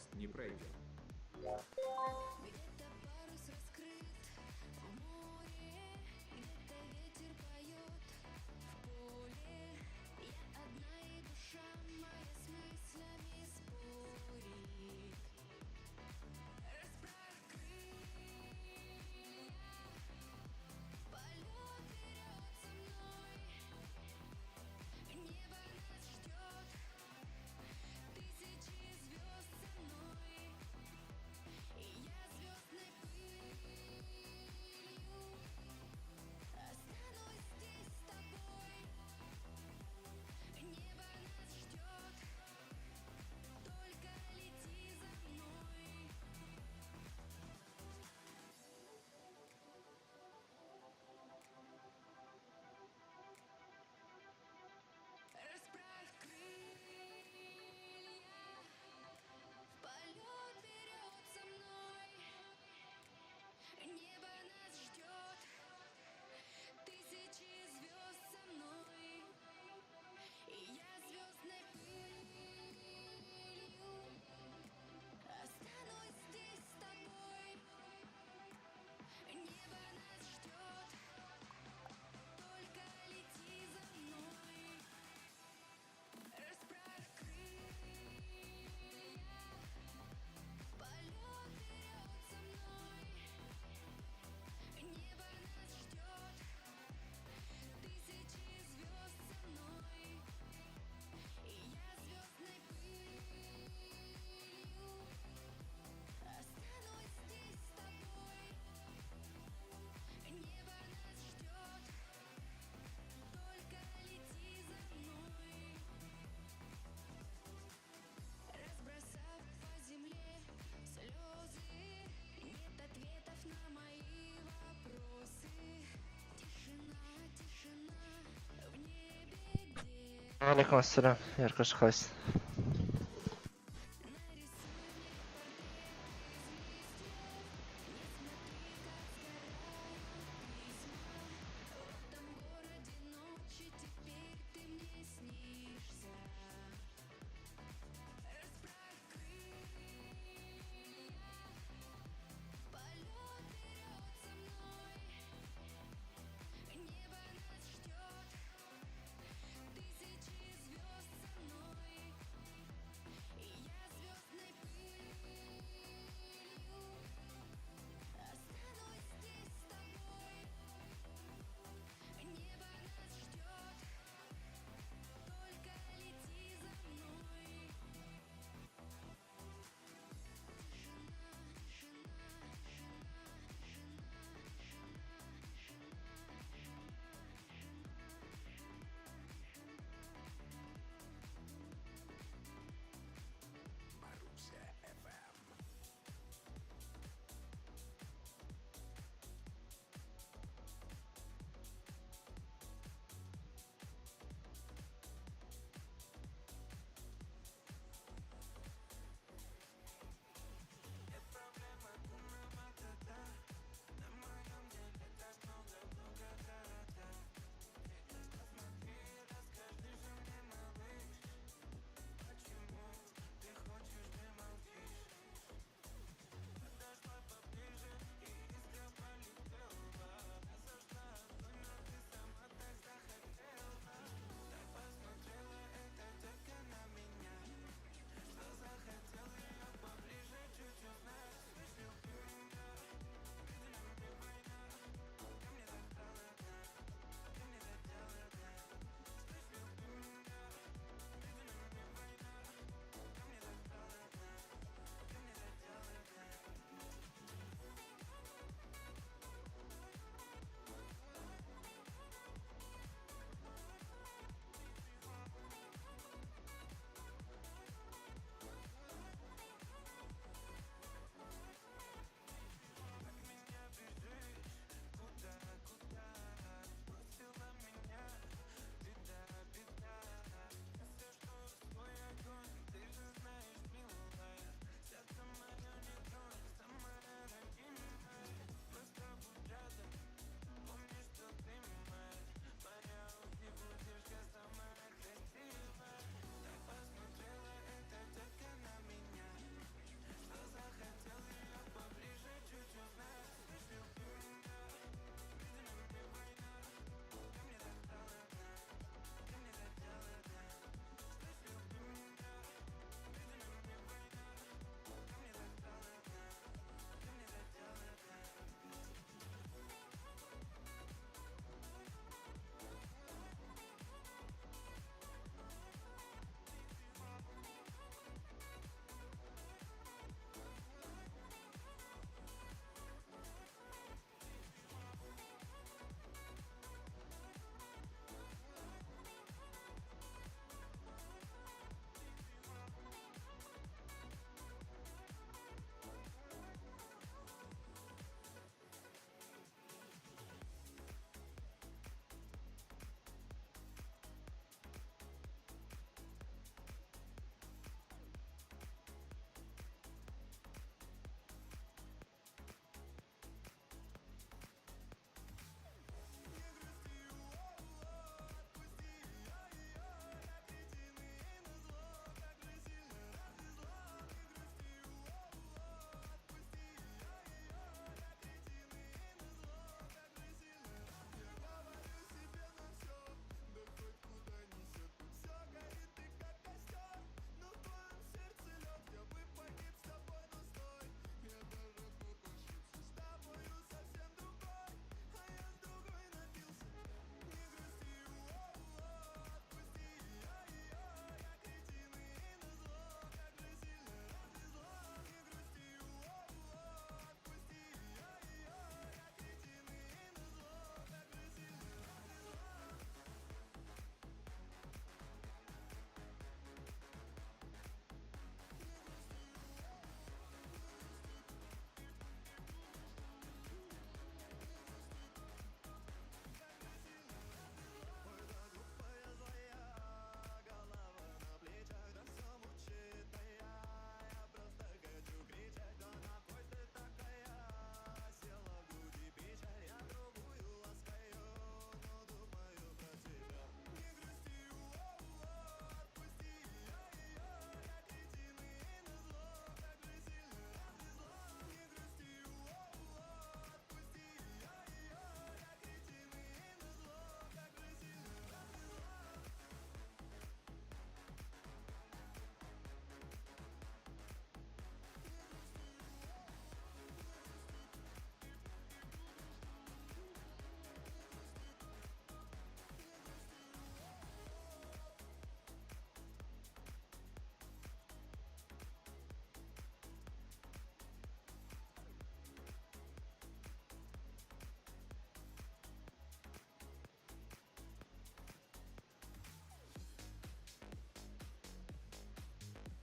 тест не пройдет. Где-то парус раскрыт в море, где-то ветер поет в поле. Я одна и душа моя с мыслями спорит. Расправь крылья, полет вперед со мной. Небо нас ждет, тысячи звезд со мной. И я звездной пылью останусь здесь с тобой. Небо нас ждет, только лети за мной. Расправь крылья, в полет вперед со мной. Небо нас ждет, тысячи звезд со мной. И я звездной пылью останусь здесь с тобой. Небо нас ждет, только лети за мной. Расправь крылья, полет вперед со мной. Небо нас ждет, тысячи звезд со мной. И я звездной пылью останусь здесь с тобой. Небо нас ждет, только лети за мной. Разбросав по земле слезы, нет ответов на мои вопросы. Тишина, тишина в небе, где Алейкум ассалям, Яркош Хас. нарисуй мне портрет из листьев. Не смотри, как сгорают письма. В этом городе ночи теперь ты мне снишься. Расправь крылья, полет вперед со мной. Небо нас ждет, тысячи звезд со мной.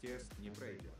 Тест не пройден.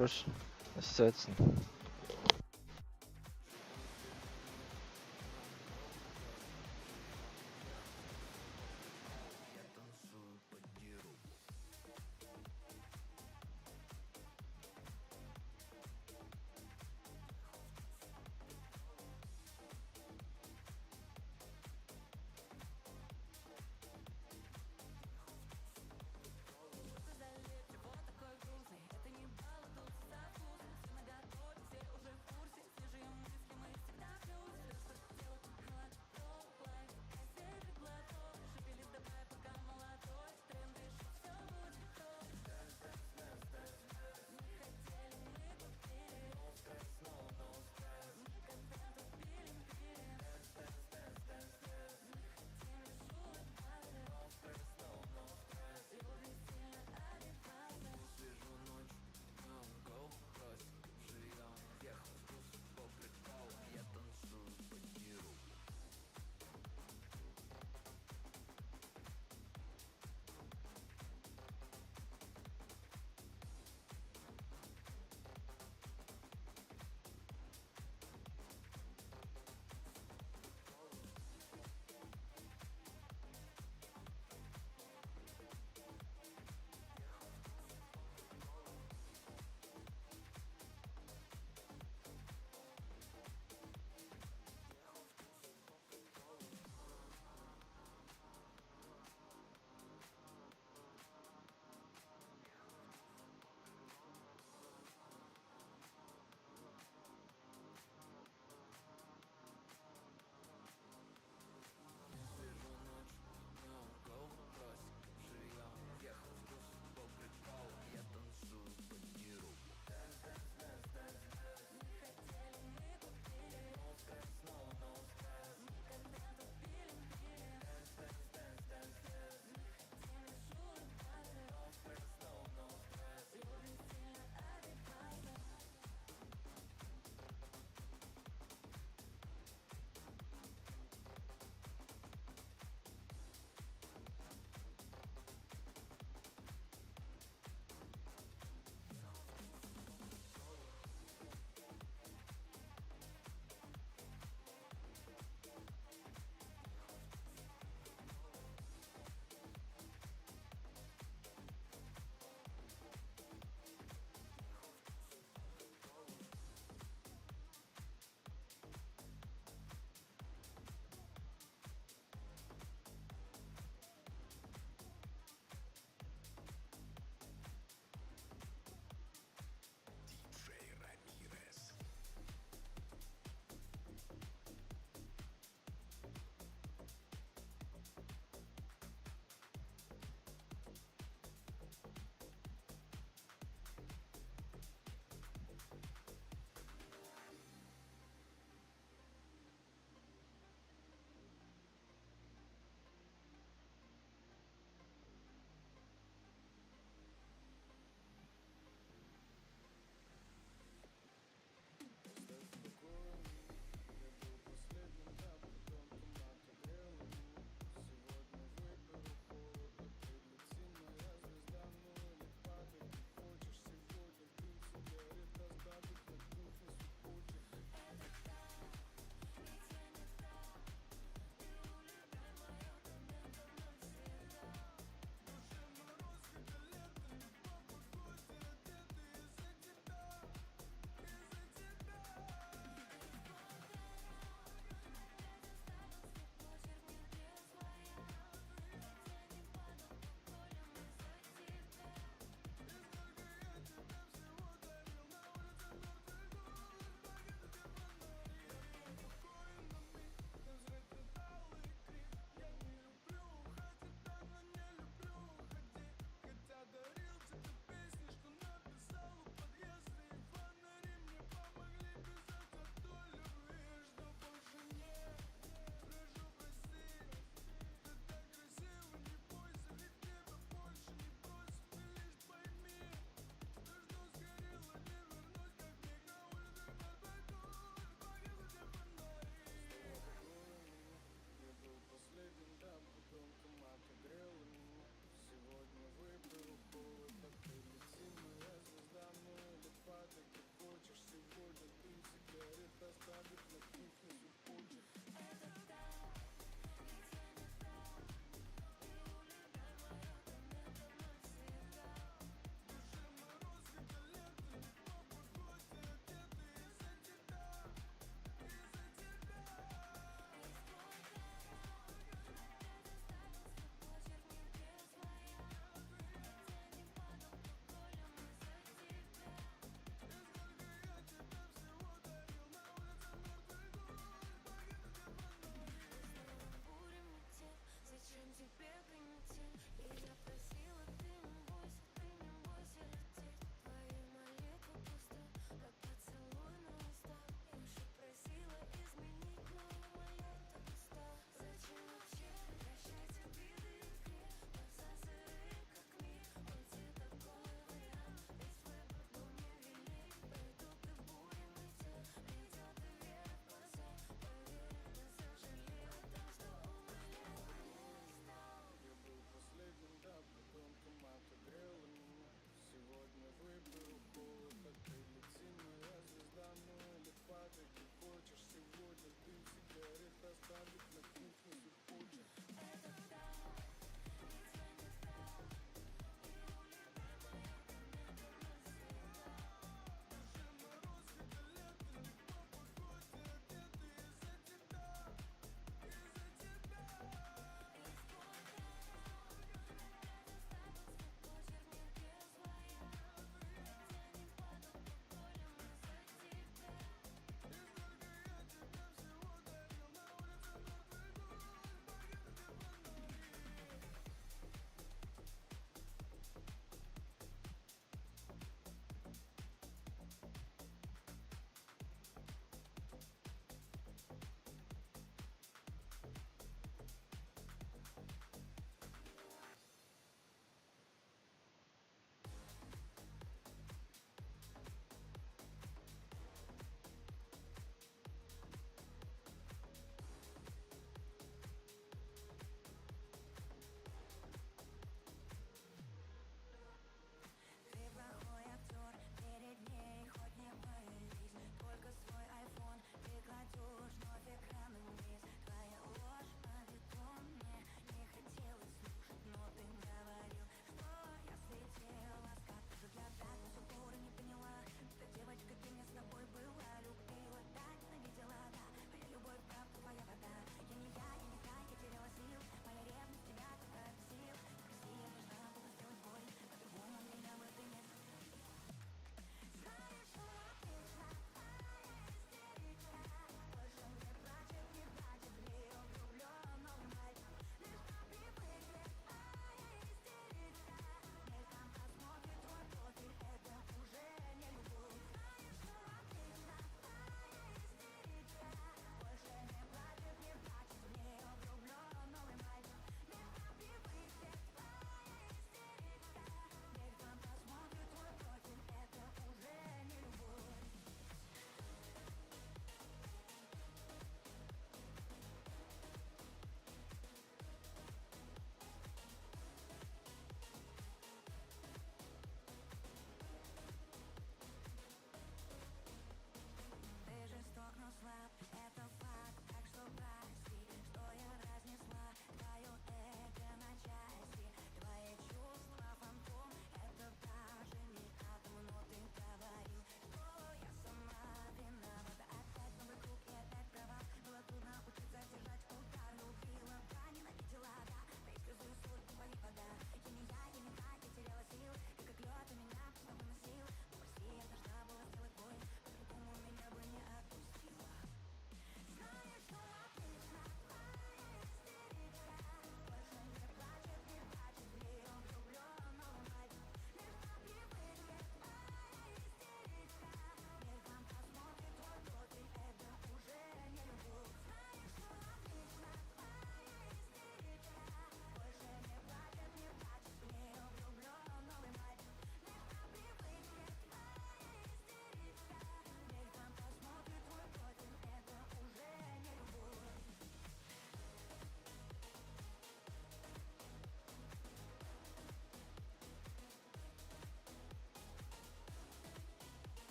Koş. Setzen.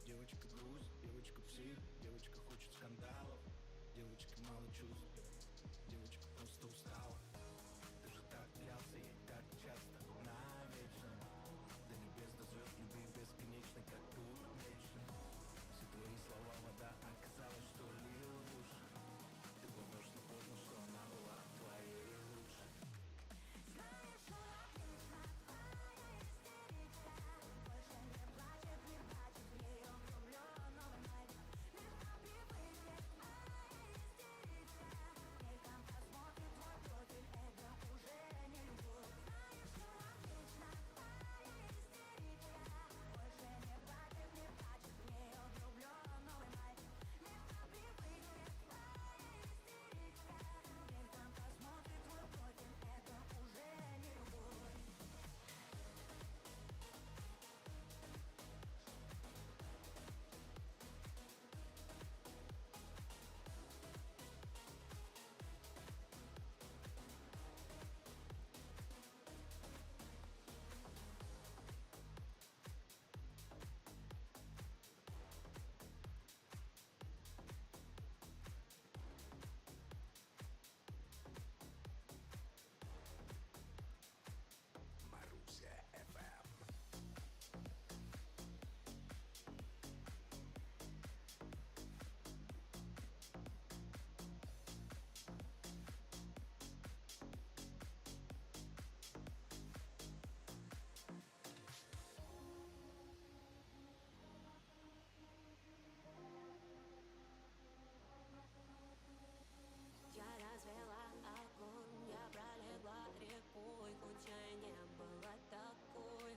Девочка грусть, девочка псих, девочка хочет скандалов. Девочке мало чувств, девочка просто устала. Ты же так клялся ей так часто, навечно. До небес, до звезд, любви бесконечной, как тут вечно. Все твои слова вода, оказалось, что лил в уши. Ты поймешь, но поздно, что она была твоей лучшей. Знаешь, что отлично твоя истерика. Больше не плачет, не плачет в нее влюбленного мать. Лишь на привычке твоя истерика. Мельком посмотрит твой профиль, это уже не любовь. Знаешь, что отлично твоя истерика. Больше не плачет, не плачет в нее влюбленного мать. Лишь на привычке твоя истерика. Мельком посмотрит твой профиль, это уже не любовь. Маруся FM. Я развела огонь, я пролегла рекой, хоть я и не была такой.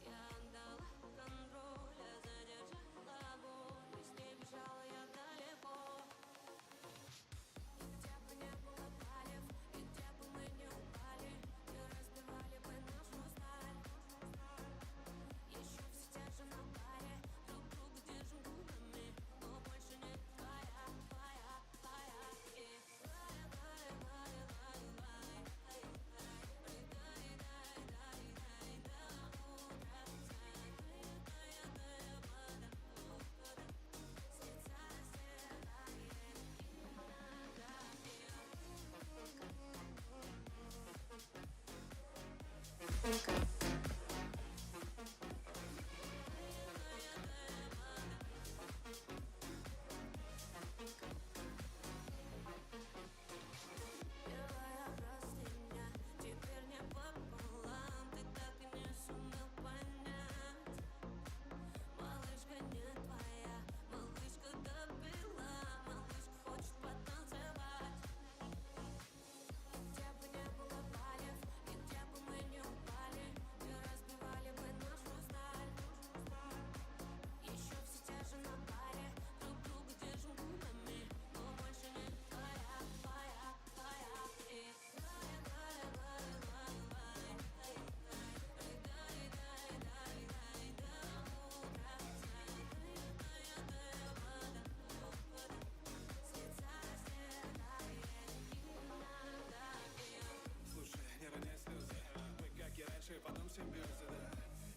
Я отдала контроль, я задержала боль, и с ней бежала я далеко. И где бы не было палев, и где бы мы не упали, не разбивали бы нашу сталь. Еще все те же на паре, друг друга держим губами, но больше не твоя, твоя, твоя. И лай, лай, лай, лай, лай, лай, лай, дай, дай, дай, дай, до утра встань. Тая, тая, вода, вода, с лица стирает иногда. Белая простыня, теперь не пополам. Ты так и не сумел понять. Малышка не твоя, малышка допила. Малышка хочет потанцевать. Где бы не было палев, и где бы мы не упали, не разбивали бы нашу сталь. Еще все те же на паре, друг друга держим губами, но больше не твоя, твоя, твоя. И лай, лай, лай, лай, лай, лай, лай, дай, дай, дай, дай, до утра встань. Тая, тая, вода, вода, с лица стирает иногда. Слушай, не роняй слезы. Мы как и раньше, потом симбиозы, да.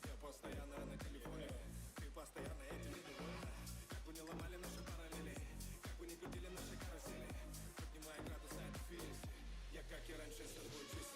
Я постоянно на телефоне, ты постоянно этим недовольна. Как бы не ломали наши параллели, как бы не крутили наши карусели, поднимая градус на этой фиесте. Я как и раньше с тобой чистый.